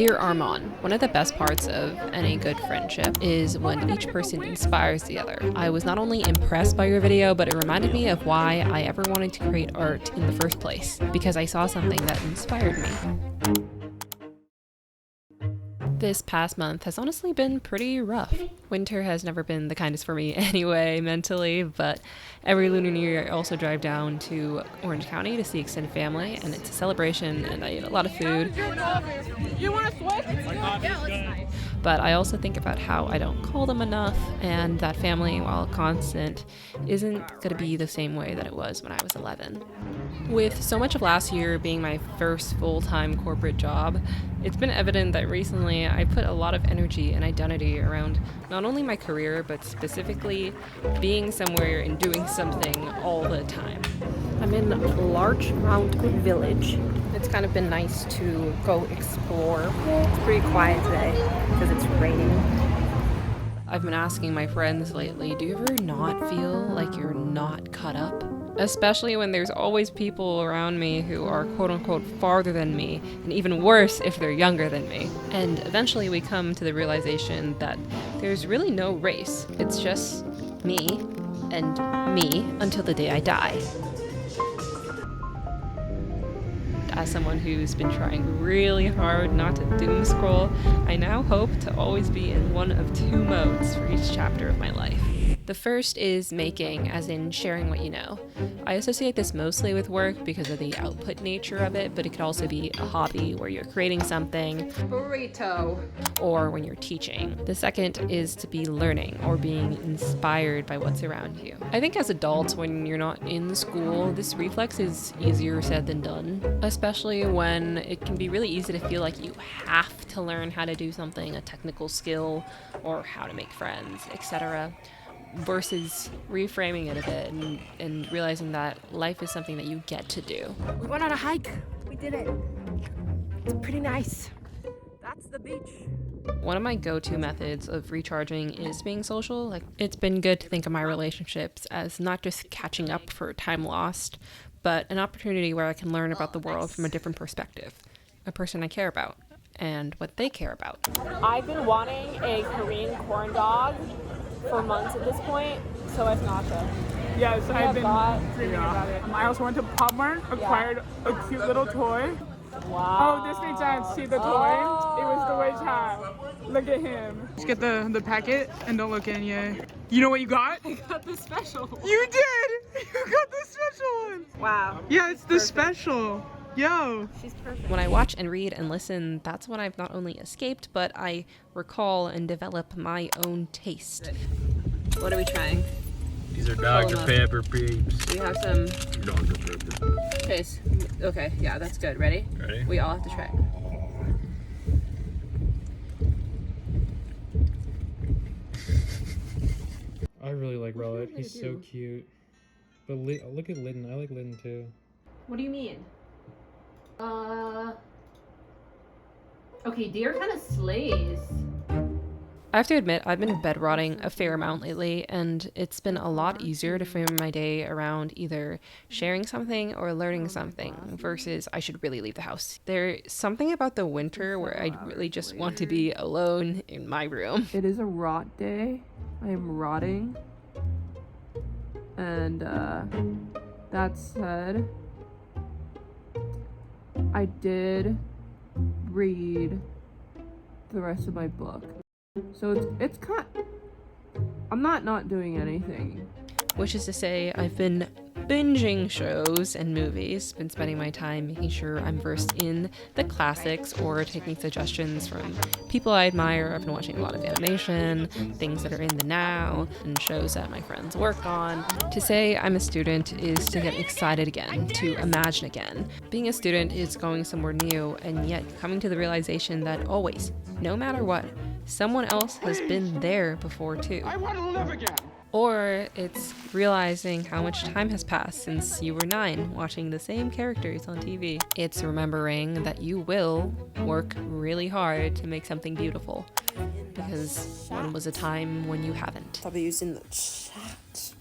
Dear Arman, one of the best parts of any good friendship is when each person inspires the other. I was not only impressed by your video, but it reminded me of why I ever wanted to create art in the first place, because I saw something that inspired me. This past month has honestly been pretty rough. Winter has never been the kindest for me anyway, mentally, but every Lunar New Year I also drive down to Orange County to see extended family, and it's a celebration, and I eat a lot of food. You want to switch? Yeah, that's nice. But I also think about how I don't call them enough, and that family, while constant, isn't going to be the same way that it was when I was 11. With so much of last year being my first full-time corporate job, it's been evident that recently I put a lot of energy and identity around not only my career, but specifically being somewhere and doing something all the time. I'm in Larchmont Village. It's kind of been nice to go explore. It's pretty quiet today because it's raining. I've been asking my friends lately, do you ever not feel like you're not cut up? Especially when there's always people around me who are quote-unquote farther than me, and even worse if they're younger than me. And eventually we come to the realization that there's really no race. It's just me and me until the day I die. As someone who's been trying really hard not to doom scroll, I now hope to always be in one of two modes for each chapter of my life. The first is making, as in sharing what you know. I associate this mostly with work because of the output nature of it, but it could also be a hobby where you're creating something. Burrito. Or when you're teaching. The second is to be learning or being inspired by what's around you. I think as adults, when you're not in school, this reflex is easier said than done, especially when it can be really easy to feel like you have to learn how to do something, a technical skill, or how to make friends, etc. Versus reframing it a bit and realizing that life is something that you get to do. We went on a hike. We did it. It's pretty nice. That's the beach. One of my go-to methods of recharging is being social. Like, it's been good to think of my relationships as not just catching up for time lost, but an opportunity where I can learn about the world from a different perspective, a person I care about, and what they care about. I've been wanting a Korean corn dog for months at this point, so it's nacho. Yes, I've been dreaming Yeah. about it. I also went to Pop Mart, acquired a cute little toy. Wow. Oh, this makes sense. See the toy? It was the way child. Look at him. Just get the packet and don't look in yet. You know what you got? I got the special one. You did! You got the special one! Wow. Yeah, it's the special. Yo! She's perfect. When I watch and read and listen, that's when I've not only escaped, but I recall and develop my own taste. What are we trying? These are Dr. Pepper peeps. We have some Dr. Pepper. taste. Okay, yeah, that's good. Ready? Ready? We all have to try. I really like Rowlet. He's so cute. But look at Lydon. I like Lydon too. What do you mean? Okay, deer kind of slays. I have to admit, I've been bedrotting a fair amount lately, and it's been a lot easier to frame my day around either sharing something or learning something versus I should really leave the house. There's something about the winter where I really just want to be alone in my room. It is a rot day. I am rotting. And that said, I did read the rest of my book. So it's kind of, I'm not doing anything. Which is to say, I've been binging shows and movies, been spending my time making sure I'm versed in the classics or taking suggestions from people I admire. I've been watching a lot of animation, things that are in the now, and shows that my friends work on. To say I'm a student is to get excited again, to imagine again. Being a student is going somewhere new, and yet coming to the realization that always, no matter what, someone else has been there before too. I want to live again. Or it's realizing how much time has passed since you were 9 watching the same characters on TV. It's remembering that you will work really hard to make something beautiful, because when was a time when you haven't? Probably using the chat.